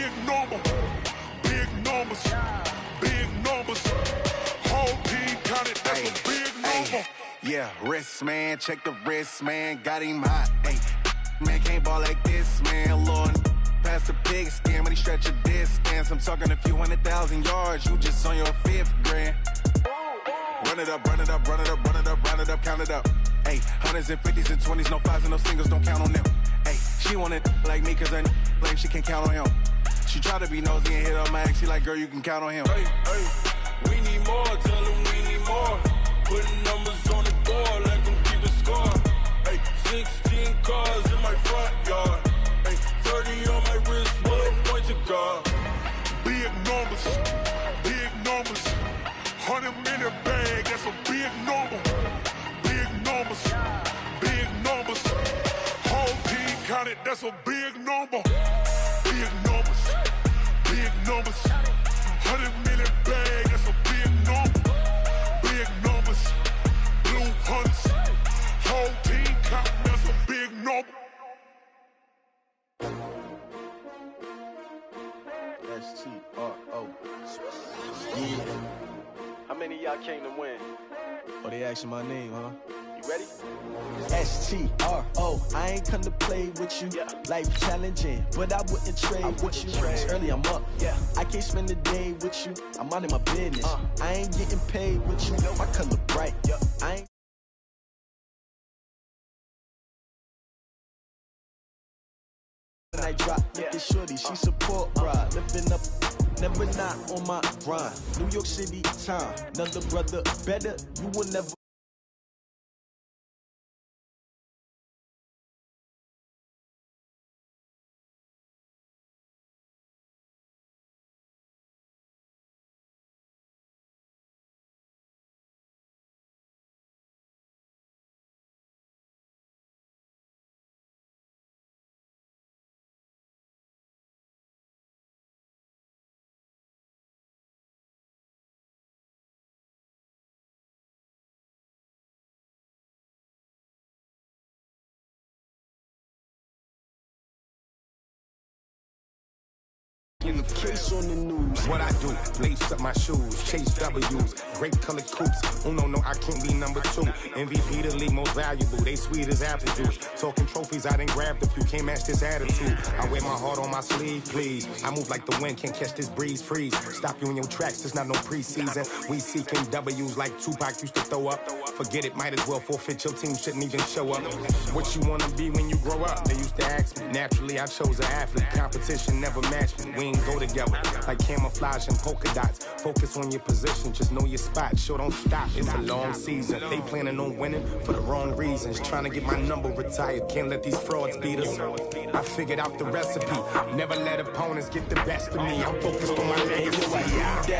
big number. Big numbers. Big numbers. Whole team counted, that's a big number. Yeah, wrist, man. Check the wrist, man. Got him hot. Ay, man, can't ball like this, man. Lord, past the big skin when he stretch a distance. I'm talking a few 100,000 yards. You just on your 5th grand. Run it up, run it up, run it up, run it up, run it up, count it up. Hey, hundreds and 50s and 20s, no 5s and no singles, don't count on them. Hey, she want it like me cause her like she can't count on him. She try to be nosy and hit up my ex, she like, girl, you can count on him. Hey, we need more, tell them we need more. Putting numbers on the board, let them keep the score. Hey, 16 cars in my front yard. Hey, 30 on my wrist, bullet point to God. Big numbers, big numbers. 100 million bag, that's a big number. Big numbers, big numbers. Whole team counted, that's a big number. Big numbers, big numbers. 100 million bag, that's a big number. Big numbers, blue hunts. Whole team counting, that's a big number. S-T-R-O. Yeah. How many of y'all came to win? Oh, they asking my name, huh? You ready? S-T-R-O. I ain't come to play with you. Yeah. Life challenging, but I wouldn't trade with you. It's early, I'm up. Yeah. I can't spend the day with you. I'm out of my business. I ain't getting paid with you. My color bright. Yeah. I ain't. When I drop with the shorty, she support ride. Living up, never not on my grind. New York City time. Another brother better. You will never. Case on the news. What I do, lace up my shoes, chase W's, great colored coops. Oh no, I can't be number 2. MVP the league most valuable, they sweet as apple juice. Talking trophies, I done grabbed a few, can't match this attitude. I wear my heart on my sleeve, please. I move like the wind, can't catch this breeze, freeze. Stop you in your tracks, it's not no preseason. We seeking W's like Tupac used to throw up. Forget it, might as well forfeit, your team shouldn't even show up. What you wanna be when you grow up? They used to ask me. Naturally, I chose an athlete. Competition never matched me. We ain't go together like camouflage and polka dots. Focus on your position, just know your spot. Sure, don't stop, it's a long season. They planning on winning for the wrong reasons. Trying to get my number retired, can't let these frauds beat us. I figured out the recipe, never let opponents get the best of me. I'm focused on my legacy.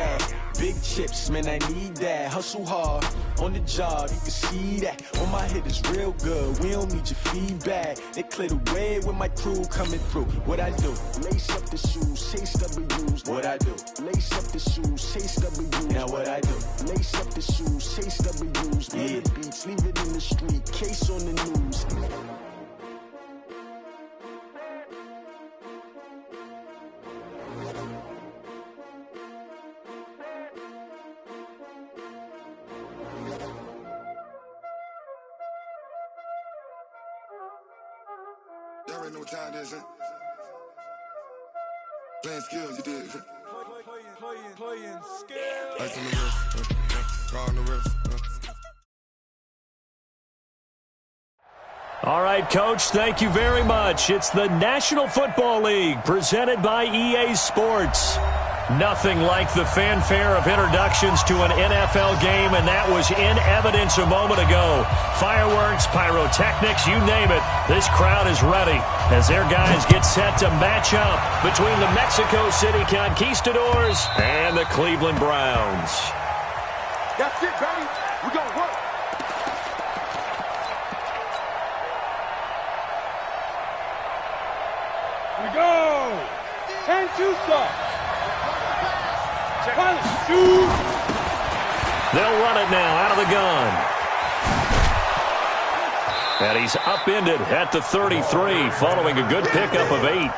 Big chips, man, I need that. Hustle hard on the job, you can see that. On my head is real good, we don't need your feedback. They clear the way with my crew coming through. What I do? Lace up the shoes, chase W's. What I do? Lace up the shoes, chase W's. Now what I do? Lace up the shoes, chase W's. Yeah. The beats, leave it in the street, case on the news. Y'all already know what time it is, huh? Playing skills, you did. Playing skills. Ice on the wrist, car on the wrist. All right, Coach, thank you very much. It's the National Football League presented by EA Sports. Nothing like the fanfare of introductions to an NFL game, and that was in evidence a moment ago. Fireworks, pyrotechnics, you name it. This crowd is ready as their guys get set to match up between the Mexico City Conquistadors and the Cleveland Browns. That's it, baby. We're going to work. We go. And two stop. They'll run it now out of the gun. And he's upended at the 33 following a good pickup of 8.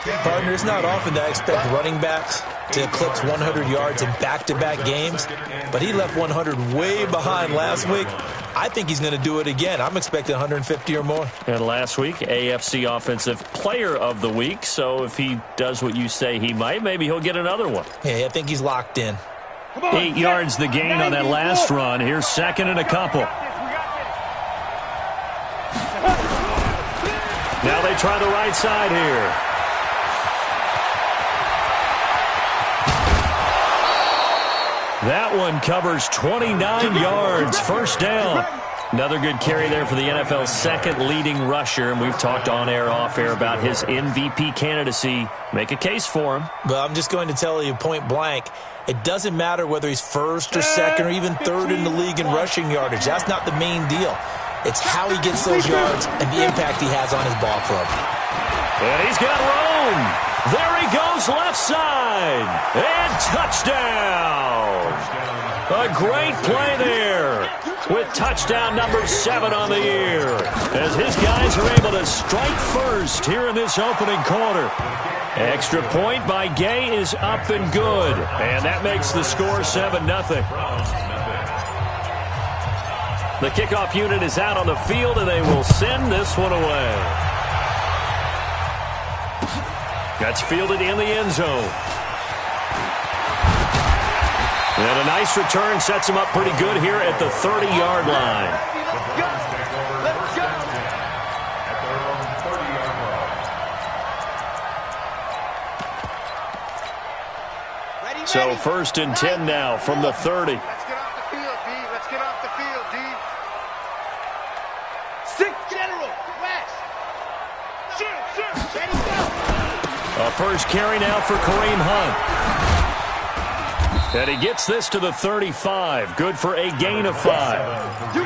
Partner, it's not often that I expect running backs to eclipse 100 yards in back-to-back games, but he left 100 way behind last week. I think he's going to do it again. I'm expecting 150 or more. And last week, AFC Offensive Player of the Week, so if he does what you say he might, maybe he'll get another one. Yeah, I think he's locked in. 8 yards the gain on that last run. Here's second and a couple. Now they try the right side here. That one covers 29 yards. First down. Another good carry there for the NFL's second leading rusher, and we've talked on air, off air about his MVP candidacy. Make a case for him. Well, I'm just going to tell you point blank, it doesn't matter whether he's first or second or even third in the league in rushing yardage. That's not the main deal. It's how he gets those yards and the impact he has on his ball club. And he's got room. There he goes, left side. And touchdown. A great play there with touchdown number 7 on the year, as his guys are able to strike first here in this opening quarter. Extra point by Gay is up and good, and that makes the score 7-0. The kickoff unit is out on the field, and they will send this one away. That's fielded in the end zone. And a nice return sets him up pretty good here at the 30-yard line. So first and 10 now from the 30. Let's get off the field, D. Let's get off the field, D. 6 General, West. Shoot. Ready, go. A first carry now for Kareem Hunt. And he gets this to the 35. Good for a gain of 5. All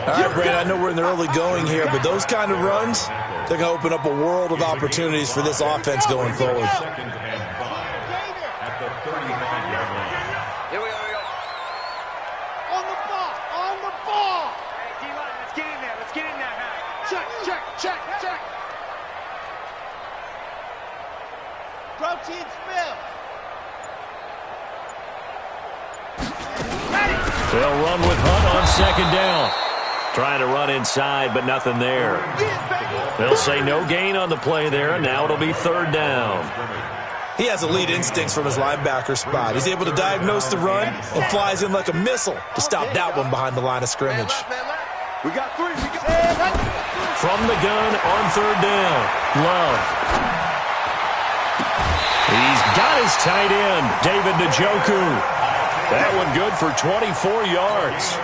right, Brad, I know we're in the early going here, but those kind of runs, they're going to open up a world of opportunities for this offense going forward. Here we go. On the ball. Hey, D-line, let's get in there. Check. Protein spill. They'll run with Hunt on second down. Trying to run inside, but nothing there. They'll say no gain on the play there, and now it'll be third down. He has elite instincts from his linebacker spot. He's able to diagnose the run and flies in like a missile to stop that one behind the line of scrimmage. We got 3. From the gun on third down, Love. He's got his tight end, David Njoku. That one good for 24 yards.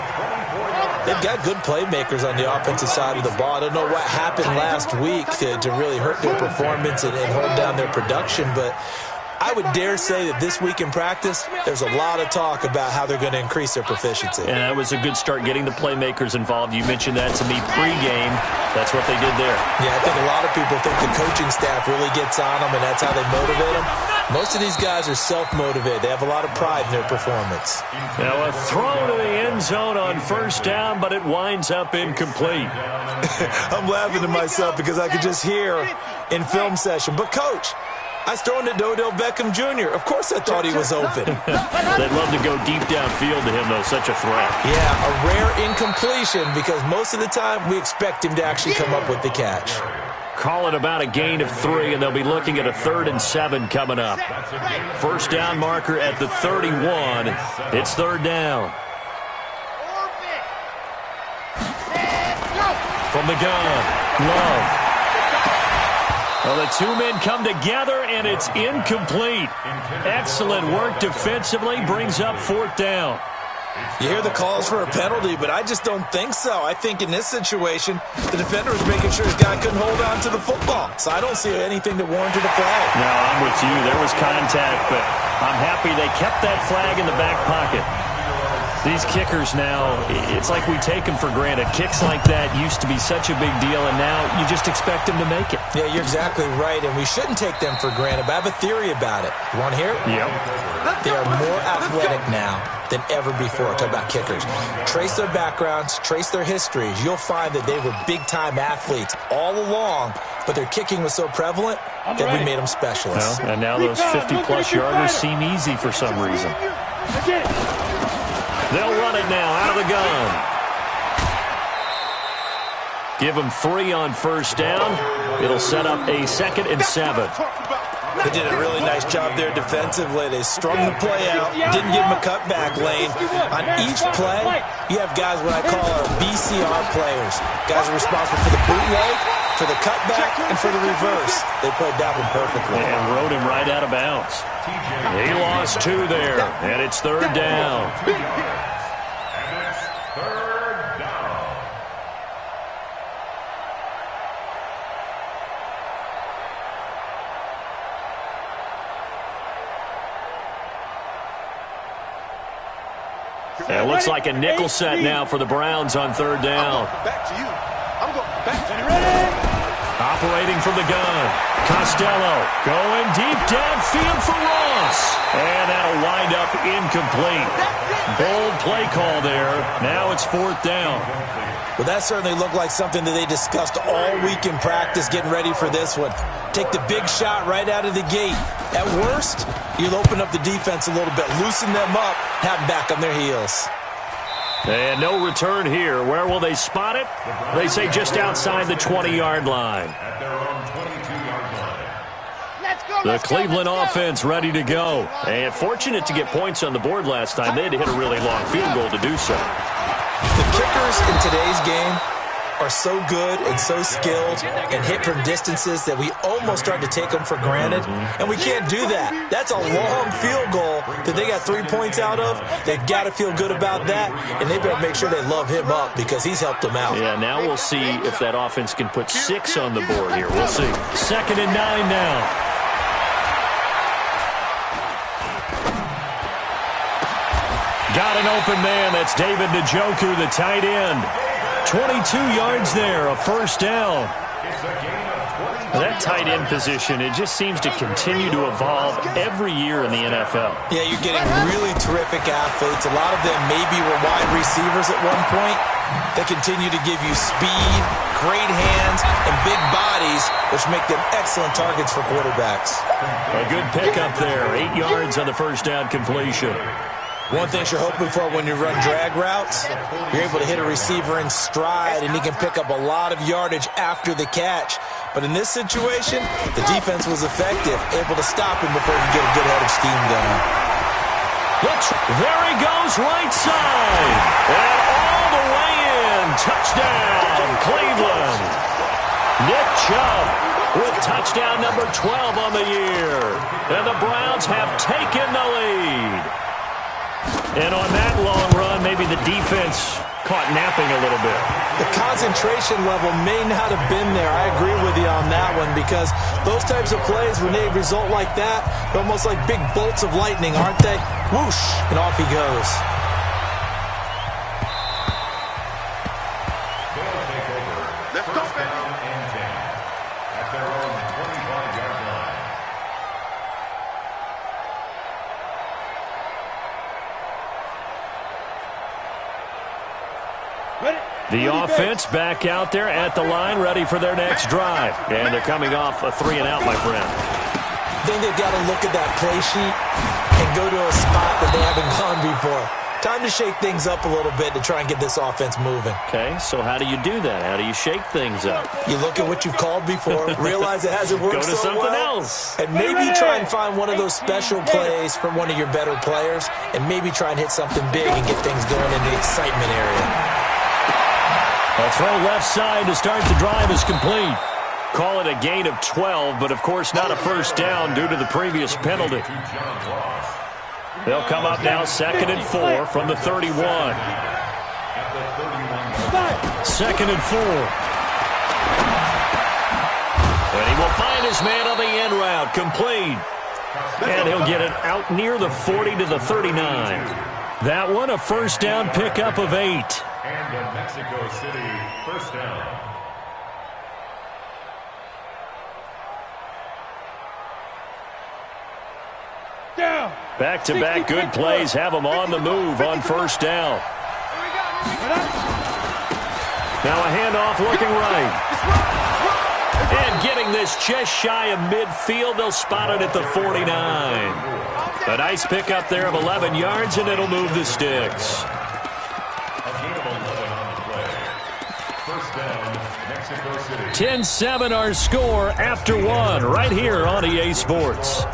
They've got good playmakers on the offensive side of the ball. I don't know what happened last week to really hurt their performance and hold down their production, but I would dare say that this week in practice, there's a lot of talk about how they're going to increase their proficiency. And that was a good start getting the playmakers involved. You mentioned that to me pregame. That's what they did there. Yeah, I think a lot of people think the coaching staff really gets on them, and that's how they motivate them. Most of these guys are self-motivated. They have a lot of pride in their performance. Now a throw to the end zone on first down, but it winds up incomplete. I'm laughing to myself because I could just hear in film session, but Coach, I was throwing it to Odell Beckham Jr. Of course I thought he was open. They'd love to go deep downfield to him, though. Such a threat. Yeah, a rare incompletion because most of the time we expect him to actually come up with the catch. Call it about a gain of 3, and they'll be looking at a 3rd and 7 coming up. First down marker at the 31. It's third down. From the gun, Love. Well, the two men come together, and it's incomplete. Excellent work defensively, brings up fourth down. You hear the calls for a penalty, but I just don't think so. I think in this situation, the defender was making sure his guy couldn't hold on to the football. So I don't see anything that warranted a flag. No, I'm with you. There was contact, but I'm happy they kept that flag in the back pocket. These kickers now, it's like we take them for granted. Kicks like that used to be such a big deal, and now you just expect them to make it. Yeah, you're exactly right, and we shouldn't take them for granted, but I have a theory about it. You want to hear it? Yep. They are more athletic now than ever before. Talk about kickers. Trace their backgrounds, trace their histories. You'll find that they were big-time athletes all along, but their kicking was so prevalent that we made them specialists. Well, and now those 50-plus yarders seem easy for some reason. They'll run it now out of the gun. Give them 3 on first down. It'll set up a 2nd and 7. They did a really nice job there defensively. They strung the play out, didn't give them a cutback lane. On each play, you have guys what I call our BCR players. Guys are responsible for the bootleg, for the cutback, and for the reverse. They played that one perfectly. And rode him right out of bounds. He lost 2 there, and it's 3rd down. And it looks like a nickel set now for the Browns on 3rd down. Back to you. I'm going back to you. Ready? Operating from the gun. Costello going deep downfield for Ross. And that'll wind up incomplete. Bold play call there. Now it's 4th down. Well, that certainly looked like something that they discussed all week in practice getting ready for this one. Take the big shot right out of the gate. At worst, you'll open up the defense a little bit, loosen them up, have them back on their heels. And no return here. Where will they spot it? They say just outside the 20-yard line. The Cleveland offense ready to go. And fortunate to get points on the board last time. They had to hit a really long field goal to do so. The kickers in today's game are so good and so skilled and hit from distances that we almost start to take them for granted, and we can't do that. That's a long field goal that they got 3 points out of. They've got to feel good about that, and they better make sure they love him up because he's helped them out. Yeah, now we'll see if that offense can put 6 on the board here. We'll see. 2nd and 9 now. Got an open man. That's David Njoku, the tight end. 22 yards there, a 1st down. That tight end position, it just seems to continue to evolve every year in the NFL. Yeah, you're getting really terrific athletes. A lot of them maybe were wide receivers at one point. They continue to give you speed, great hands, and big bodies, which make them excellent targets for quarterbacks. A good pickup there. 8 yards on the 1st down completion. One thing you're hoping for when you run drag routes, you're able to hit a receiver in stride, and he can pick up a lot of yardage after the catch. But in this situation, the defense was effective, able to stop him before he could get a good head of steam going. There he goes, right side. And all the way in. Touchdown, Cleveland. Nick Chubb with touchdown number 12 on the year. And the Browns have taken the lead. And on that long run, maybe the defense caught napping a little bit. The concentration level may not have been there. I agree with you on that one because those types of plays, when they result like that, they're almost like big bolts of lightning, aren't they? Whoosh, and off he goes. Let's go, baby. At their own 25-yard line. The offense back out there at the line, ready for their next drive. And they're coming off a 3-and-out, my friend. I think they've got to look at that play sheet and go to a spot that they haven't gone before. Time to shake things up a little bit to try and get this offense moving. Okay, so how do you do that? How do you shake things up? You look at what you've called before, realize it hasn't worked Go to so something well, else. and maybe try and find one of those special plays from one of your better players, and maybe try and hit something big and get things going in the excitement area. A throw left side to start the drive is complete. Call it a gain of 12, but of course not a 1st down due to the previous penalty. They'll come up now 2nd and 4 from the 31. 2nd and 4. And he will find his man on the end route, complete. And he'll get it out near the 40 to the 39. That one a 1st down pickup of 8. And a Mexico City 1st down. Back-to-back good plays have them on the move on 1st down. Now a handoff looking right. And getting this just shy of midfield, they'll spot it at the 49. A nice pickup there of 11 yards, and it'll move the sticks. 10-7 our score after one right here on EA Sports.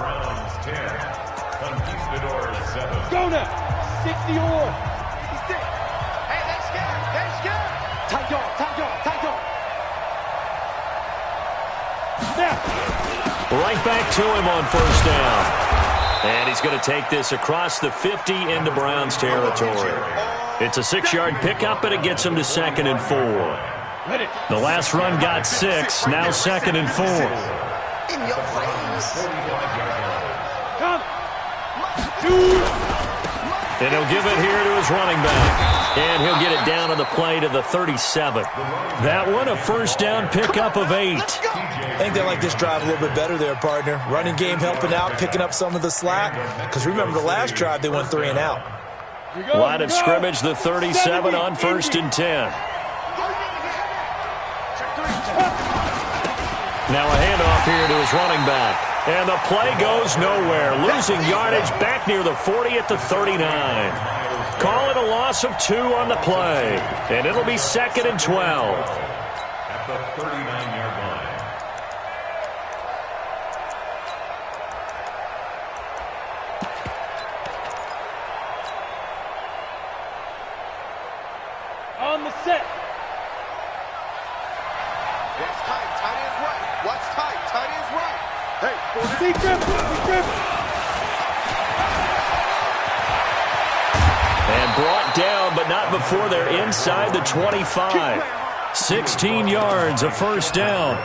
Go now. 60 or. Hey, that's good. That's good. Tight dog. Snap. Right back to him on first down. And he's going to take this across the 50 into Browns territory. It's a 6-yard pickup, and it gets him to 2nd and 4. The last run got 6, now 2nd and 4. In your face. Come. And he'll give it here to his running back. And he'll get it down on the play to the 37. That one, a first down pickup of 8. I think they like this drive a little bit better there, partner. Running game helping out, picking up some of the slack. Because remember, the last drive, they went 3 and out. Line of scrimmage, the 37 on 1st and 10. Now a handoff here to his running back. And the play goes nowhere. Losing yardage back near the 40 at the 39. Call it a loss of 2 on the play. And it'll be 2nd and 12. At the 39-yard line. On the set. What's tight? Tight is right. What's tight? Tight is right. Hey, Be careful. And brought down, but not before they're inside the 25. 16 yards, a first down.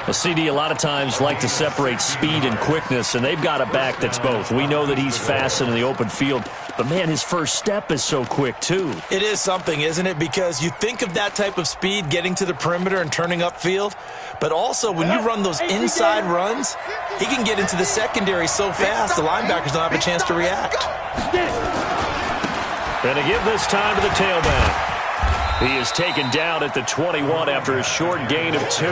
A CD a lot of times like to separate speed and quickness, and they've got a back that's both. We know that he's fast in the open field, but, man, his first step is so quick, too. It is something, isn't it? Because you think of that type of speed getting to the perimeter and turning upfield, but also when you run those inside runs, he can get into the secondary so fast the linebackers don't have a chance to react. And to give this time to the tailback. He is taken down at the 21 after a short gain of 2.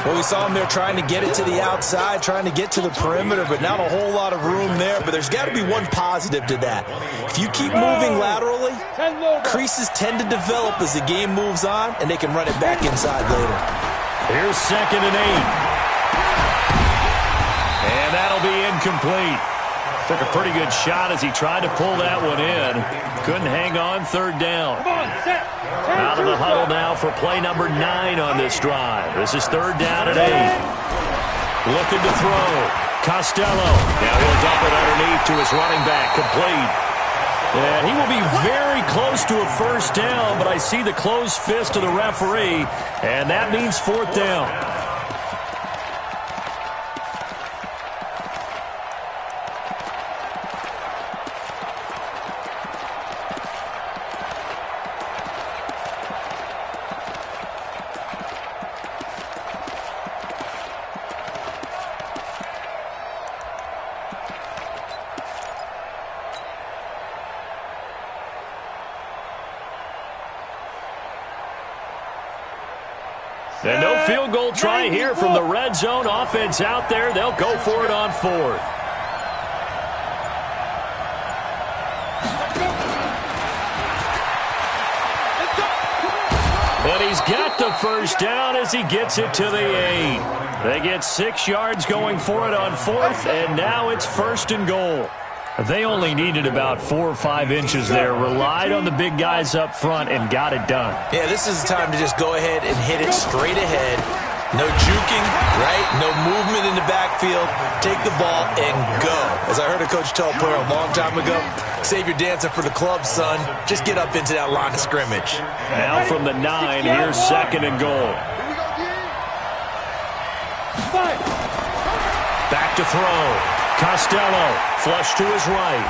Well, we saw him there trying to get it to the outside, trying to get to the perimeter, but not a whole lot of room there. But there's got to be one positive to that. If you keep moving laterally, creases tend to develop as the game moves on, and they can run it back inside later. Here's 2nd and 8. And that'll be incomplete. Took a pretty good shot as he tried to pull that one in. Couldn't hang on, 3rd down. Out of the huddle now for play number 9 on this drive. This is 3rd down and 8. Looking to throw. Costello. Now he'll dump it underneath to his running back. Complete. And he will be very close to a first down, but I see the closed fist of the referee, and that means 4th down. And no field goal try here from the red zone offense out there. They'll go for it on 4th. But he's got the first down as he gets it to the 8. They get 6 yards going for it on 4th, and now it's 1st and goal. They only needed about 4 or 5 inches there, relied on the big guys up front, and got it done. Yeah, this is the time to just go ahead and hit it straight ahead. No juking, right? No movement in the backfield. Take the ball and go. As I heard a coach tell a player a long time ago, save your dancing for the club, son. Just get up into that line of scrimmage. Now from the 9, here's 2nd and goal. Back to throw. Costello, flush to his right.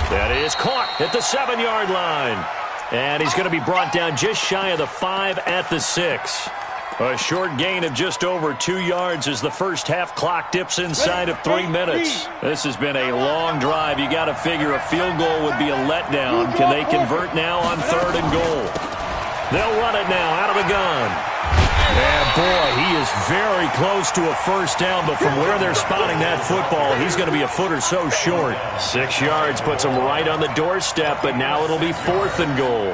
That is caught at the 7-yard line. And he's going to be brought down just shy of the 5 at the 6. A short gain of just over 2 yards as the first half clock dips inside of 3 minutes. This has been a long drive. You got to figure a field goal would be a letdown. Can they convert now on 3rd and goal? They'll run it now out of the gun. And boy, he is very close to a first down, but from where they're spotting that football, he's going to be a foot or so short. 6 yards puts him right on the doorstep, but now it'll be 4th and goal.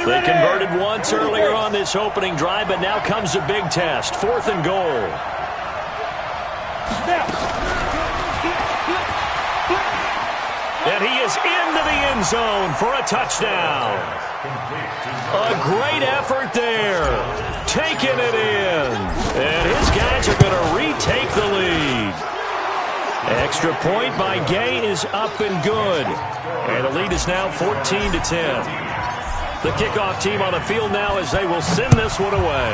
They converted once earlier on this opening drive, but now comes a big test. 4th and goal. And he is into the end zone for a touchdown. A great effort there. Taking it in. And his guys are going to retake the lead. Extra point by Gay is up and good. And the lead is now 14-10. The kickoff team on the field now as they will send this one away.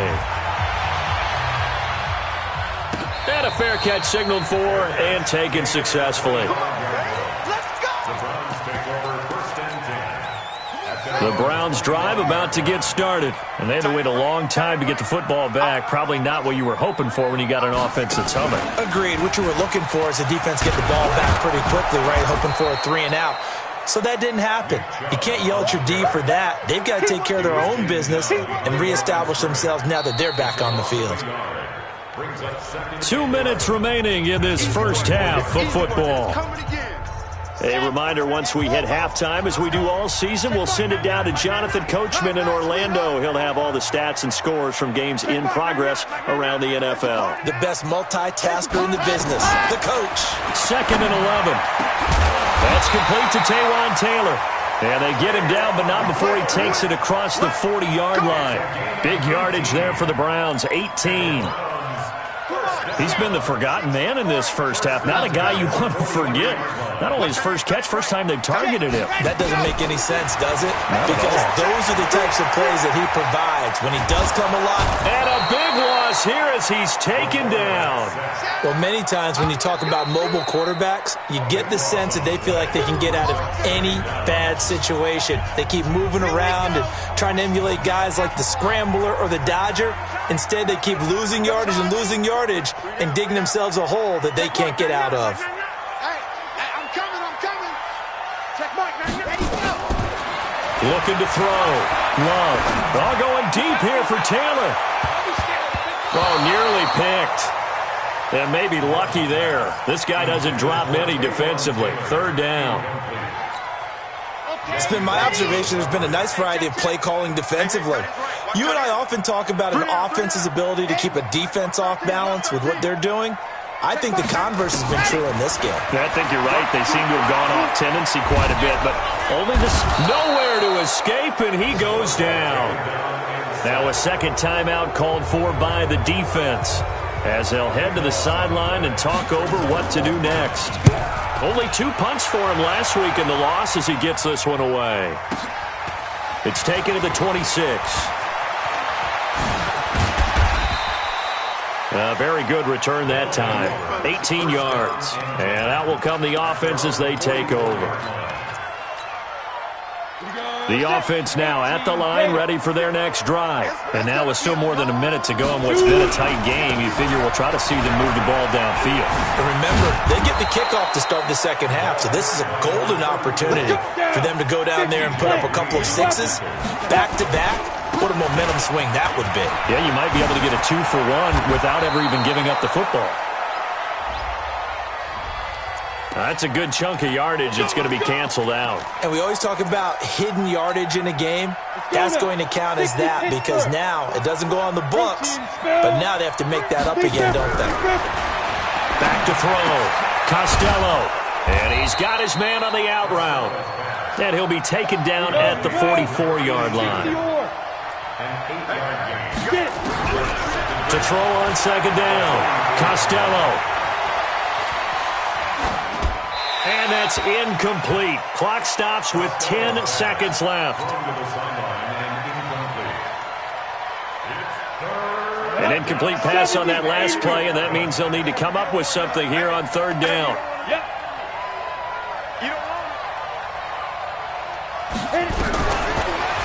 And a fair catch signaled for and taken successfully. The Browns drive about to get started, and they had to wait a long time to get the football back. Probably not what you were hoping for when you got an offense that's humming. Agreed. What you were looking for is the defense get the ball back pretty quickly, right? Hoping for a 3 and out. So that didn't happen. You can't yell at your D for that. They've got to take care of their own business and reestablish themselves now that they're back on the field. 2 minutes remaining in this first half of football. A reminder, once we hit halftime, as we do all season, we'll send it down to Jonathan Coachman in Orlando. He'll have all the stats and scores from games in progress around the NFL. The best multitasker in the business, the coach. 2nd and 11. That's complete to Taywan Taylor. And they get him down, but not before he takes it across the 40-yard line. Big yardage there for the Browns, 18. He's been the forgotten man in this first half. Not a guy you want to forget. Not only his first catch, first time they've targeted him. That doesn't make any sense, does it? Because those are the types of plays that he provides. When he does come alive. And a big loss here as he's taken down. Well, many times when you talk about mobile quarterbacks, you get the sense that they feel like they can get out of any bad situation. They keep moving around and trying to emulate guys like the Scrambler or the Dodger. Instead, they keep losing yardage and digging themselves a hole that they can't get out of. I'm coming. Check Mike, man. Ready, go. Looking to throw. Love. All going deep here for Taylor. Oh, nearly picked. And maybe lucky there. This guy doesn't drop many defensively. 3rd down. It's been my observation there's been a nice variety of play calling defensively. You and I often talk about an offense's ability to keep a defense off balance with what they're doing. I think the converse has been true in this game. I think you're right. They seem to have gone off tendency quite a bit, but only this nowhere to escape, and he goes down. Now a second timeout called for by the defense as they'll head to the sideline and talk over what to do next. Only 2 punts for him last week in the loss as he gets this one away. It's taken to the 26. A very good return that time. 18 yards. And out will come the offense as they take over. The offense now at the line, ready for their next drive. And now with still more than a minute to go in what's been a tight game, you figure we'll try to see them move the ball downfield. And remember, they get the kickoff to start the second half, so this is a golden opportunity for them to go down there and put up a couple of sixes back-to-back. What a momentum swing that would be. Yeah, you might be able to get a 2-for-1 without ever even giving up the football. That's a good chunk of yardage. It's going to be canceled out. And we always talk about hidden yardage in a game. That's going to count as that because now it doesn't go on the books, but now they have to make that up again, don't they? Back to throw. Costello. And he's got his man on the out route. And he'll be taken down at the 44-yard line. To throw on second down. Costello. And that's incomplete. Clock stops with 10 seconds left. An incomplete pass on that last play, and that means they'll need to come up with something here on 3rd down.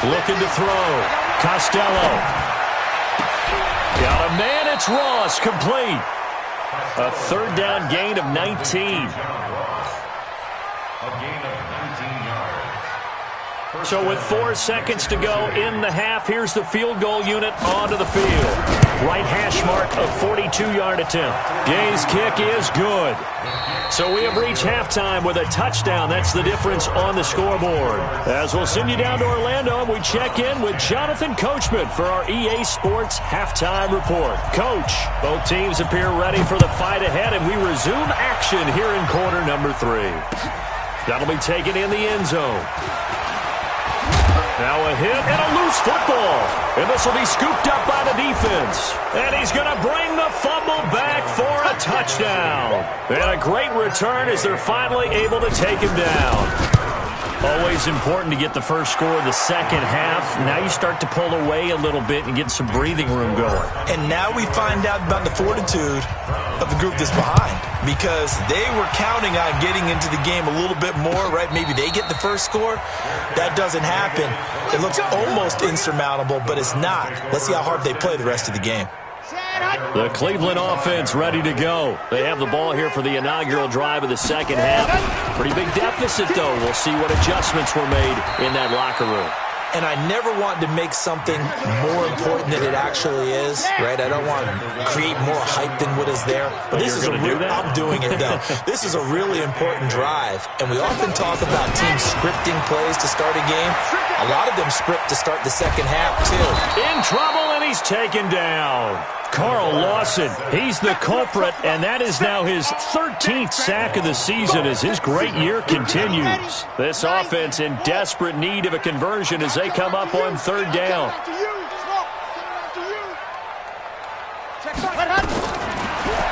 Looking to throw. Costello. Got a man, it's Ross, complete. A 3rd down gain of 19. So with 4 seconds to go in the half, here's the field goal unit onto the field. Right hash mark of 42-yard attempt. Gay's kick is good. So we have reached halftime with a touchdown. That's the difference on the scoreboard. As we'll send you down to Orlando, we check in with Jonathan Coachman for our EA Sports Halftime Report. Coach, both teams appear ready for the fight ahead, and we resume action here in quarter number 3. That'll be taken in the end zone. Now a hit and a loose football. And this will be scooped up by the defense. And he's going to bring the fumble back for a touchdown. And a great return as they're finally able to take him down. Always important to get the first score of the second half. Now you start to pull away a little bit and get some breathing room going. And now we find out about the fortitude of the group that's behind, because they were counting on getting into the game a little bit more, right? Maybe they get the first score. That doesn't happen. It looks almost insurmountable, but it's not. Let's see how hard they play the rest of the game. The Cleveland offense ready to go. They have the ball here for the inaugural drive of the second half. Pretty big deficit, though. We'll see what adjustments were made in that locker room. And I never want to make something more important than it actually is, right? I don't want to create more hype than what is there. But this is I'm doing it, though. This is a really important drive. And we often talk about teams scripting plays to start a game. A lot of them script to start the second half, too. In trouble, and he's taken down. Carl Lawson, he's the culprit, and that is now his 13th sack of the season as his great year continues. This offense in desperate need of a conversion as they come up on third down.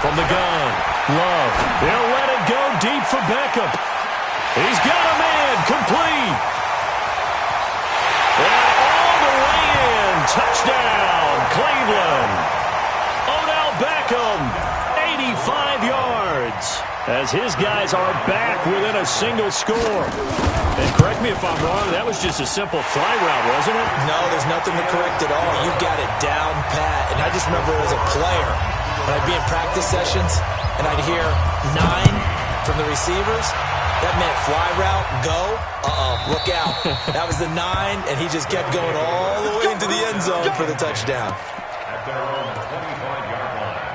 From the gun, Love. They'll let it go deep for Beckham. He's got a man, complete. And all the way in, touchdown, Cleveland. Beckham, 85 yards, as his guys are back within a single score. And correct me if I'm wrong, that was just a simple fly route, wasn't it? No, there's nothing to correct at all. You've got it down pat. And I just remember as a player, when I'd be in practice sessions, and I'd hear 9 from the receivers, that meant fly route, go, look out. That was the 9, and he just kept going all the way into the end zone for the touchdown. At their own 25-yard line.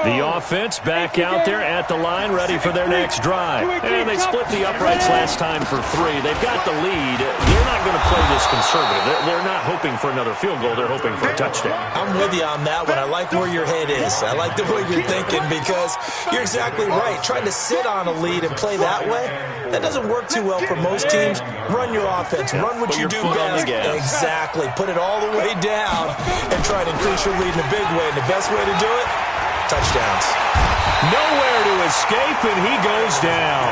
The offense back out there at the line, ready for their next drive. And they split the uprights last time for 3. They've got the lead. They're not going to play this conservative. They're not hoping for another field goal. They're hoping for a touchdown. I'm with you on that one. I like where your head is. I like the way you're thinking, because you're exactly right. Trying to sit on a lead and play that way, that doesn't work too well for most teams. Run your offense. Run what you do best. Exactly. Put it all the way down and try to increase your lead in a big way. And the best way to do it, touchdowns. Nowhere to escape, and he goes down.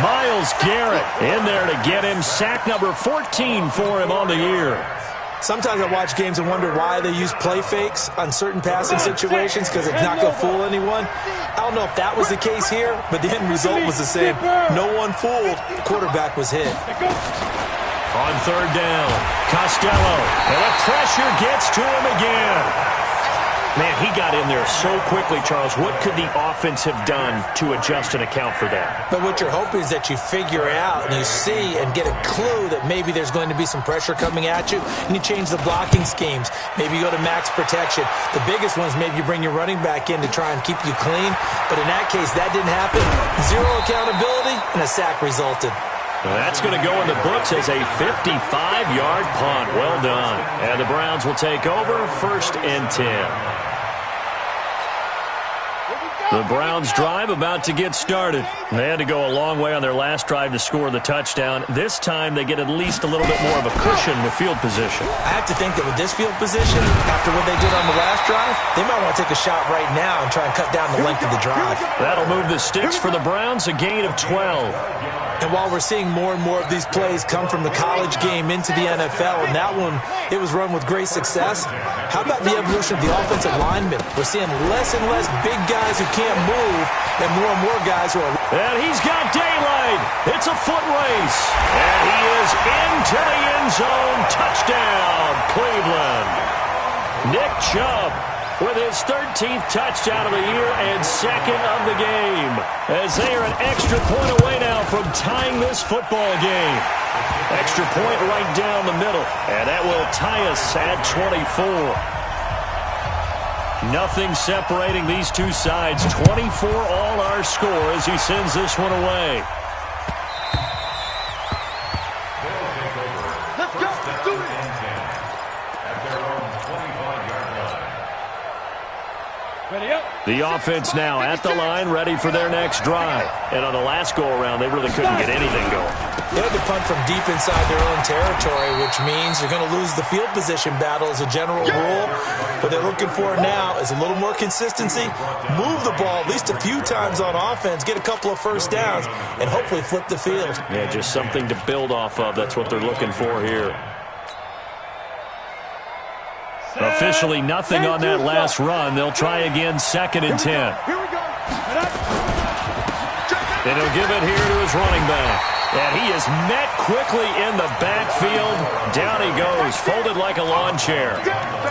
Myles Garrett in there to get him. Sack number 14 for him on the year. Sometimes I watch games and wonder why they use play fakes on certain passing situations, because it's not going to fool anyone. I don't know if that was the case here, but the end result was the same. No one fooled. The quarterback was hit. On third down, Costello, and the pressure gets to him again. Man, he got in there so quickly, Charles. What could the offense have done to adjust and account for that? But what you're hoping is that you figure out and you see and get a clue that maybe there's going to be some pressure coming at you, and you change the blocking schemes. Maybe you go to max protection. The biggest one is maybe you bring your running back in to try and keep you clean. But in that case, that didn't happen. 0 accountability, and a sack resulted. That's going to go in the books as a 55-yard punt. Well done. And the Browns will take over, 1st and 10. The Browns drive about to get started. They had to go a long way on their last drive to score the touchdown. This time they get at least a little bit more of a cushion with field position. I have to think that with this field position, after what they did on the last drive, they might want to take a shot right now and try and cut down the length of the drive. That'll move the sticks for the Browns, a gain of 12. And while we're seeing more and more of these plays come from the college game into the NFL, and that one, it was run with great success, how about the evolution of the offensive linemen? We're seeing less and less big guys who can't move, and more guys who are... And he's got daylight. It's a foot race. And he is into the end zone. Touchdown, Cleveland. Nick Chubb with his 13th touchdown of the year and second of the game, as they are an extra point away now from tying this football game. Extra point right down the middle, and that will tie us at 24. Nothing separating these two sides. 24 all our score as he sends this one away. Let's go. Do it. At their own 25-yard line. Ready up. The offense now at the line, ready for their next drive. And on the last go-around, they really couldn't get anything going. They had to punt from deep inside their own territory, which means you're going to lose the field position battle as a general rule. What they're looking for now is a little more consistency, move the ball at least a few times on offense, get a couple of first downs, and hopefully flip the field. Yeah, just something to build off of. That's what they're looking for here. Officially nothing on that last run. They'll try again, 2nd and 10. Here we go. And he'll give it here to his running back. And he is met quickly in the backfield. Down he goes, folded like a lawn chair.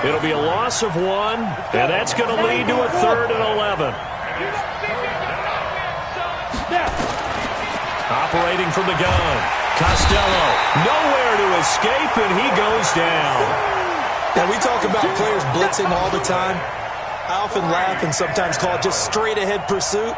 It'll be a loss of 1, and that's going to lead to a 3rd and 11. Operating from the gun. Costello, nowhere to escape, and he goes down. Now, we talk about players blitzing all the time. I often laugh and sometimes call it just straight-ahead pursuit.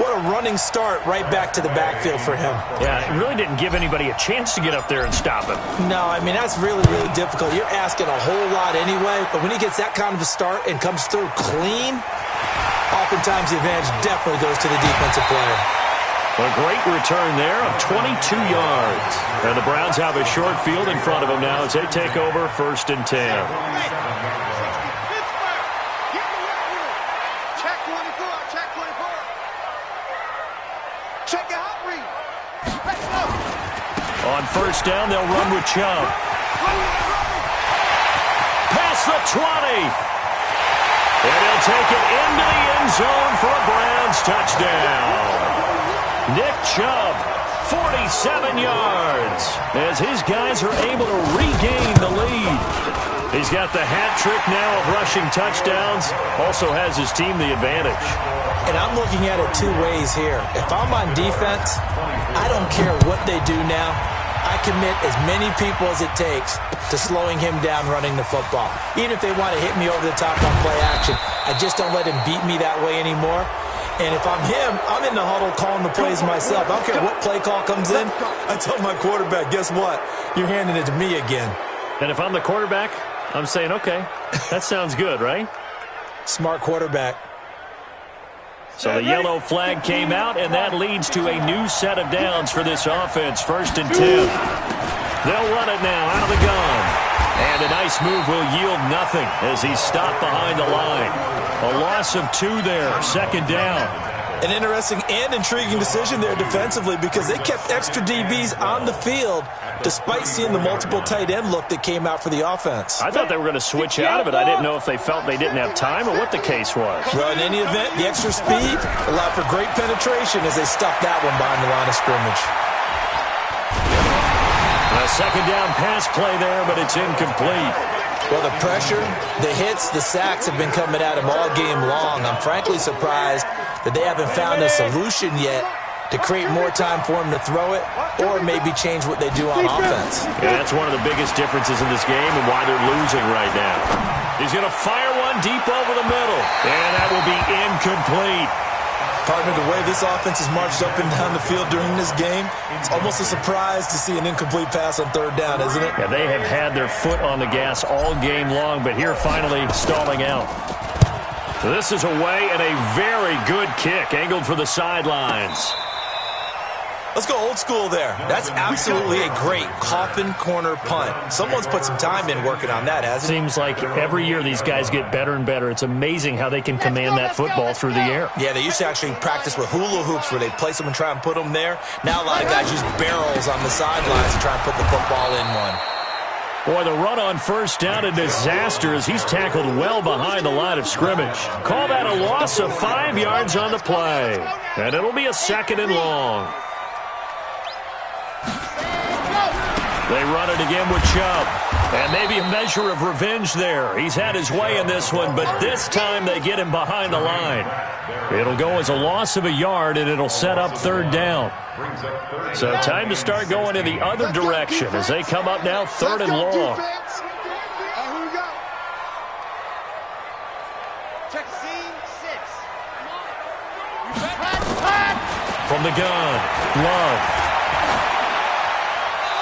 What a running start right back to the backfield for him. Yeah, it really didn't give anybody a chance to get up there and stop him. No, I mean, that's really, really difficult. You're asking a whole lot anyway, but when he gets that kind of a start and comes through clean, oftentimes the advantage definitely goes to the defensive player. A great return there of 22 yards. And the Browns have a short field in front of them now as they take over 1st and 10. On 1st down, they'll run with Chubb. Past the 20. And he'll take it into the end zone for a Browns touchdown. Nick Chubb, 47 yards, as his guys are able to regain the lead. He's got the hat trick now of rushing touchdowns, also has his team the advantage. And I'm looking at it 2 ways here. If I'm on defense, I don't care what they do now. I commit as many people as it takes to slowing him down running the football. Even if they want to hit me over the top on play action, I just don't let him beat me that way anymore. And if I'm him, I'm in the huddle calling the plays myself. I don't care what play call comes in. I tell my quarterback, guess what? You're handing it to me again. And if I'm the quarterback, I'm saying, okay, that sounds good, right? Smart quarterback. So the yellow flag came out, and that leads to a new set of downs for this offense. 1st and 10. They'll run it now out of the gun. And a nice move will yield nothing as he's stopped behind the line. A loss of 2 there, 2nd down. An interesting and intriguing decision there defensively because they kept extra DBs on the field despite seeing the multiple tight end look that came out for the offense. I thought they were going to switch out of it. I didn't know if they felt they didn't have time or what the case was. Well, in any event, the extra speed allowed for great penetration as they stuffed that one behind the line of scrimmage. A 2nd down pass play there, but it's incomplete. Well, the pressure, the hits, the sacks have been coming at him all game long. I'm frankly surprised that they haven't found a solution yet to create more time for him to throw it or maybe change what they do on offense. Yeah, that's one of the biggest differences in this game and why they're losing right now. He's going to fire one deep over the middle, and that will be incomplete. Partner, the way this offense has marched up and down the field during this game, it's almost a surprise to see an incomplete pass on 3rd down, isn't it? Yeah, they have had their foot on the gas all game long, but here finally stalling out. This is away and a very good kick, angled for the sidelines. Let's go old school there. That's absolutely a great coffin corner punt. Someone's put some time in working on that, hasn't it? Seems like every year these guys get better and better. It's amazing how they can command that football through the air. Yeah, they used to actually practice with hula hoops where they place them and try and put them there. Now a lot of guys use barrels on the sidelines to try and put the football in one. Boy, the run on 1st down, a disaster as he's tackled well behind the line of scrimmage. Call that a loss of 5 yards on the play. And it'll be a 2nd and long. They run it again with Chubb. And maybe a measure of revenge there. He's had his way in this one, but this time they get him behind the line. It'll go as a loss of a yard, and it'll set up third down. So time to start going in the other direction as they come up now third and long. Check scene 6. From the gun, Love.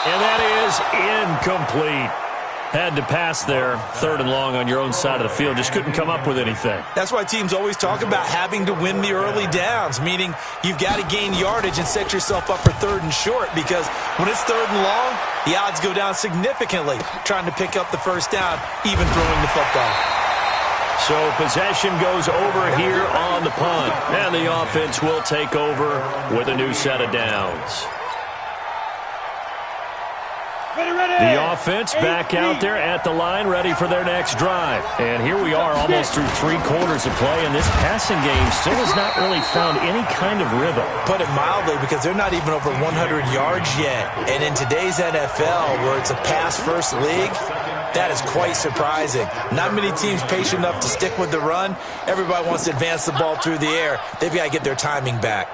And that is incomplete. Had to pass there, third and long on your own side of the field. Just couldn't come up with anything. That's why teams always talk about having to win the early downs, meaning you've got to gain yardage and set yourself up for third and short, because when it's third and long, the odds go down significantly trying to pick up the first down, even throwing the football. So possession goes over here on the punt, and the offense will take over with a new set of downs. The offense back out there at the line, ready for their next drive. And here we are almost through 3 quarters of play, and this passing game still has not really found any kind of rhythm. Put it mildly, because they're not even over 100 yards yet. And in today's NFL, where it's a pass-first league, that is quite surprising. Not many teams patient enough to stick with the run. Everybody wants to advance the ball through the air. They've got to get their timing back.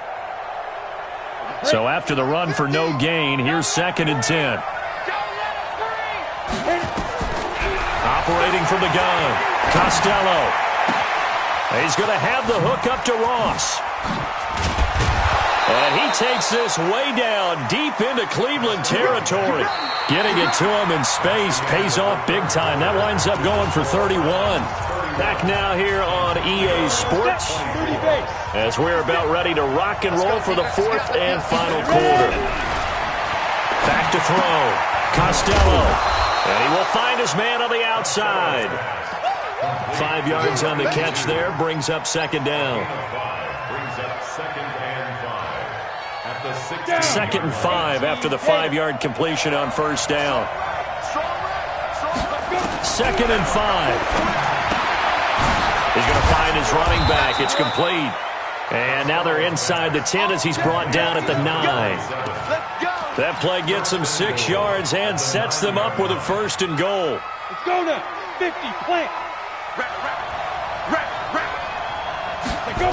So after the run for no gain, here's 2nd and 10. Operating from the gun, Costello. He's going to have the hook up to Ross. And he takes this way down, deep into Cleveland territory. Getting it to him in space pays off big time. That winds up going for 31. Back now here on EA Sports, as we're about ready to rock and roll for the 4th and final quarter. Back to throw, Costello. And he will find his man on the outside. 5 yards on the catch there, brings up 2nd down. Brings up 2nd and 5. At the 2nd and 5 after the 5-yard completion on first down. 2nd and 5. He's going to find his running back. It's complete. And now they're inside the 10 as he's brought down at the 9. That play gets them 6 yards and sets them up with a 1st and goal. Let's go now. 50, plant. Go.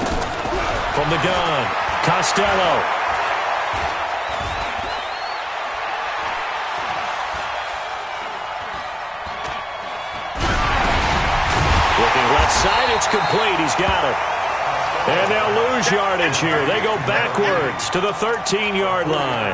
From the gun, Costello. Looking left side, it's complete. He's got it. And they'll lose yardage here. They go backwards to the 13-yard line.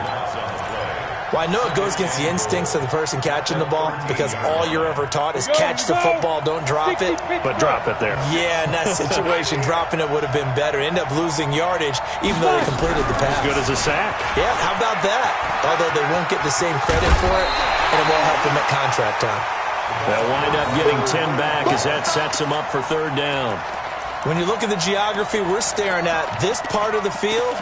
Well, I know it goes against the instincts of the person catching the ball, because all you're ever taught is catch the football, don't drop it. But drop it there. Yeah, in that situation, dropping it would have been better. End up losing yardage, even though they completed the pass. As good as a sack. Yeah, how about that? Although they won't get the same credit for it, and it won't help them at contract time. They'll wind up getting 10 back as that sets them up for 3rd down. When you look at the geography we're staring at, this part of the field,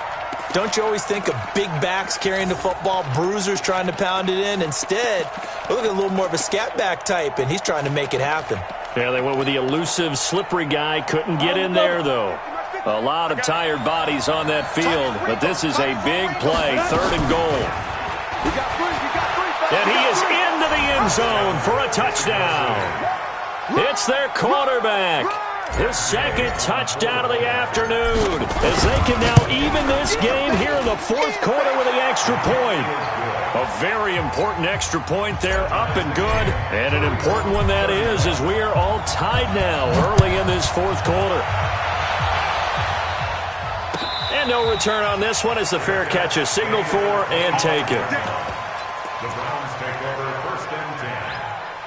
don't you always think of big backs carrying the football, bruisers trying to pound it in? Instead, look at a little more of a scat back type, and he's trying to make it happen. Yeah, they went with the elusive, slippery guy. Couldn't get in there, though. A lot of tired bodies on that field, but this is a big play, 3rd and goal. And he is into the end zone for a touchdown. It's their quarterback. His 2nd touchdown of the afternoon, as they can now even this game here in the 4th quarter with the extra point. A very important extra point there, up and good, and an important one that is, as we are all tied now early in this 4th quarter. And no return on this one as the fair catch is signaled for and taken. The Browns take over 1st and 10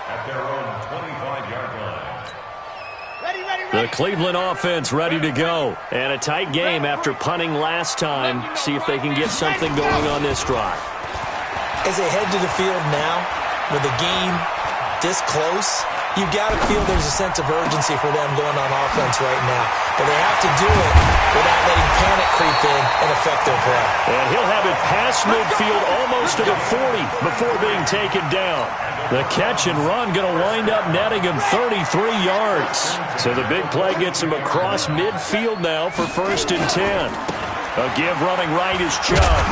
at their own 25-yard line. The Cleveland offense ready to go. And a tight game after punting last time. See if they can get something going on this drive. As they head to the field now, with the game this close, you've got to feel there's a sense of urgency for them going on offense right now. But they have to do it without letting panic creep in and affect their play. And he'll have it past midfield almost to the 40 before being taken down. The catch and run going to wind up netting him 33 yards. So the big play gets him across midfield now for 1st and 10. A give running right is Chubb.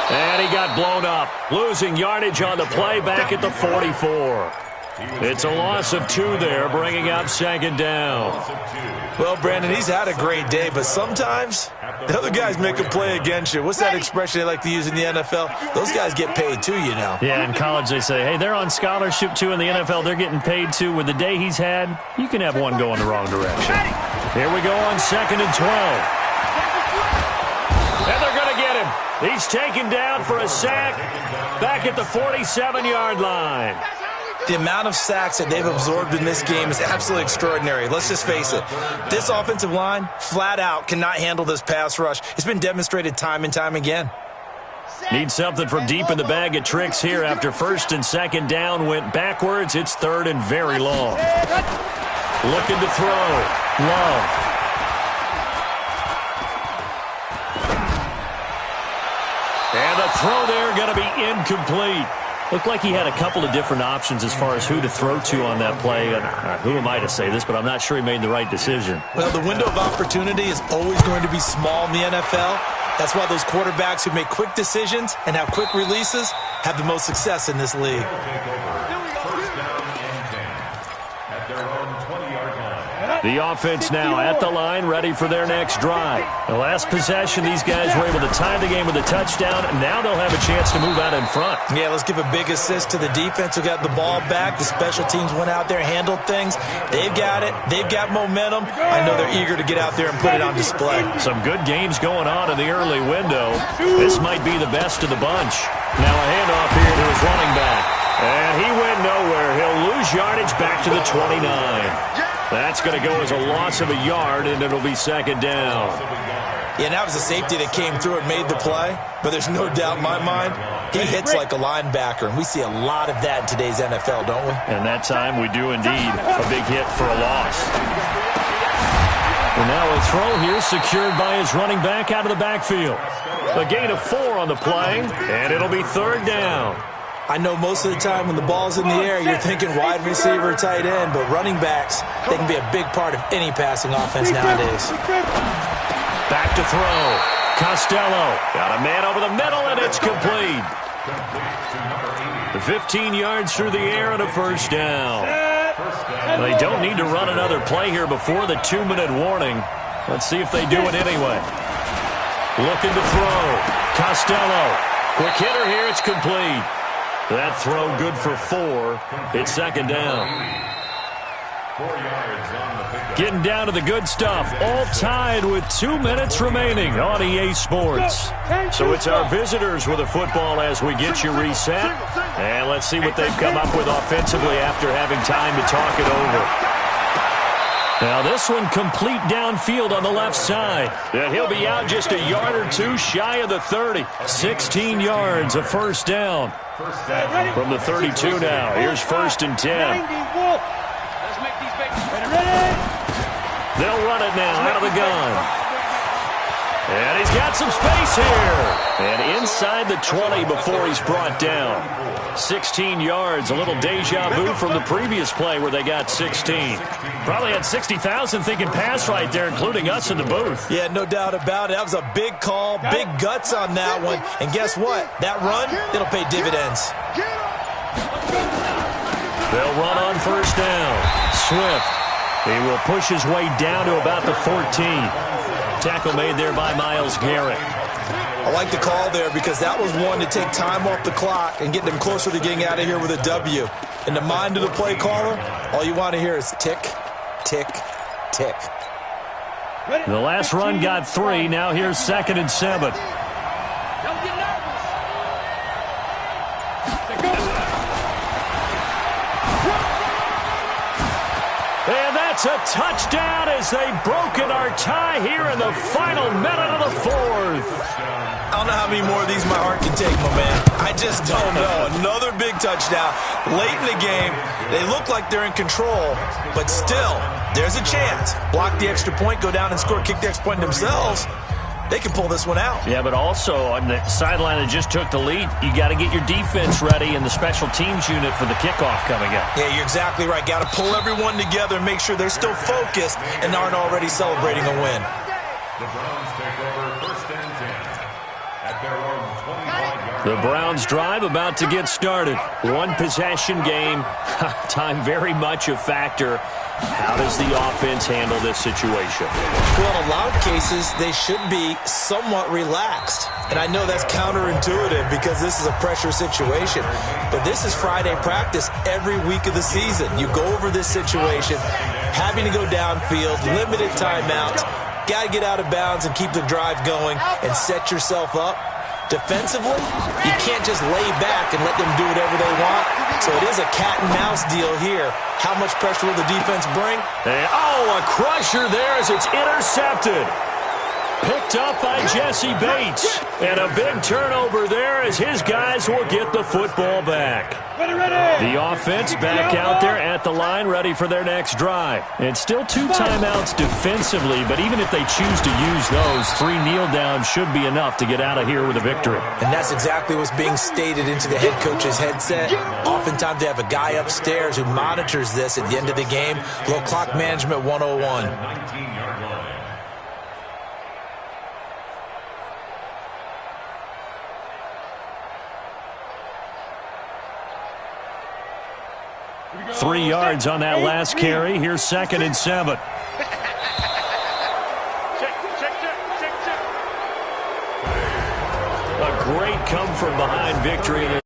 And he got blown up, losing yardage on the play back at the 44. It's a loss of 2 there, bringing up second down. Well, Brandon, he's had a great day, but sometimes the other guys make a play against you. What's that expression they like to use in the NFL? Those guys get paid too, you know. Yeah, in college they say, hey, they're on scholarship too. In the NFL, they're getting paid too. With the day he's had, you can have one go in the wrong direction. Here we go on 2nd and 12. And they're going to get him. He's taken down for a sack back at the 47-yard line. The amount of sacks that they've absorbed in this game is absolutely extraordinary. Let's just face it. This offensive line, flat out, cannot handle this pass rush. It's been demonstrated time and time again. Need something from deep in the bag of tricks here after 1st and 2nd down went backwards. It's 3rd and very long. Looking to throw. Love. And the throw there going to be incomplete. Looked like he had a couple of different options as far as who to throw to on that play. Who am I to say this, but I'm not sure he made the right decision. Well, the window of opportunity is always going to be small in the NFL. That's why those quarterbacks who make quick decisions and have quick releases have the most success in this league. The offense now at the line, ready for their next drive. The last possession, these guys were able to tie the game with a touchdown, and now they'll have a chance to move out in front. Yeah, let's give a big assist to the defense who got the ball back. The special teams went out there, handled things. They've got it. They've got momentum. I know they're eager to get out there and put it on display. Some good games going on in the early window. This might be the best of the bunch. Now a handoff here to his running back. And he went nowhere. He'll lose yardage back to the 29. That's going to go as a loss of a yard, and it'll be 2nd down. Yeah, and that was a safety that came through and made the play, but there's no doubt in my mind, he hits like a linebacker, and we see a lot of that in today's NFL, don't we? And that time we do indeed. A big hit for a loss. And now a throw here secured by his running back out of the backfield. A gain of 4 on the play, and it'll be 3rd down. I know most of the time when the ball's in the air, you're thinking wide receiver, tight end, but running backs, they can be a big part of any passing offense nowadays. Back to throw. Costello got a man over the middle, and it's complete. 15 yards through the air and a 1st down. They don't need to run another play here before the 2-minute warning. Let's see if they do it anyway. Looking to throw. Costello. Quick hitter here. It's complete. That throw good for 4. It's 2nd down. 4 yards on the pickup. Getting down to the good stuff. All tied with 2 minutes remaining on EA Sports. So it's our visitors with the football as we get you reset. And let's see what they've come up with offensively after having time to talk it over. Now this one complete downfield on the left side. And he'll be out just a yard or 2 shy of the 30. 16 yards, a 1st down. From the 32 now. Here's 1st and 10. They'll run it now out of the gun. And he's got some space here. And inside the 20 before he's brought down. 16 yards, a little deja vu from the previous play where they got 16. Probably had 60,000 thinking pass right there, including us in the booth. Yeah, no doubt about it. That was a big call, big guts on that one. And guess what? That run, it'll pay dividends. They'll run on 1st down. Swift. He will push his way down to about the 14. Tackle made there by Myles Garrett. I like the call there because that was one to take time off the clock and get them closer to getting out of here with a W. In the mind of the play caller, all you want to hear is tick, tick, tick. The last run got 3. Now here's 2nd and 7. And that's a touchdown as they've broken our tie here in the final minute of the 4th. I don't know how many more of these my heart can take, my man. I just don't know. Another big touchdown. Late in the game, they look like they're in control, but still, there's a chance. Block the extra point, go down and score, kick the extra point themselves. They can pull this one out. Yeah, but also on the sideline that just took the lead, you got to get your defense ready and the special teams unit for the kickoff coming up. Yeah, you're exactly right. Got to pull everyone together and make sure they're still focused and aren't already celebrating a win. The Browns take over 1st and 10 at their own 25. The Browns drive about to get started. One possession game. Time very much a factor. How does the offense handle this situation? Well, in a lot of cases, they should be somewhat relaxed. And I know that's counterintuitive because this is a pressure situation. But this is Friday practice every week of the season. You go over this situation, having to go downfield, limited timeouts, got to get out of bounds and keep the drive going and set yourself up. Defensively, you can't just lay back and let them do whatever they want. So it is a cat and mouse deal here. How much pressure will the defense bring? And, a crusher there as it's intercepted. Picked up by Jesse Bates. And a big turnover there as his guys will get the football back. The offense back out there at the line, ready for their next drive. And still 2 timeouts defensively, but even if they choose to use those, 3 kneel downs should be enough to get out of here with a victory. And that's exactly what's being stated into the head coach's headset. Oftentimes they have a guy upstairs who monitors this at the end of the game. Little clock management 101. 19-yard line. Three yards on that last carry. Here's 2nd and 7. A great come-from-behind victory.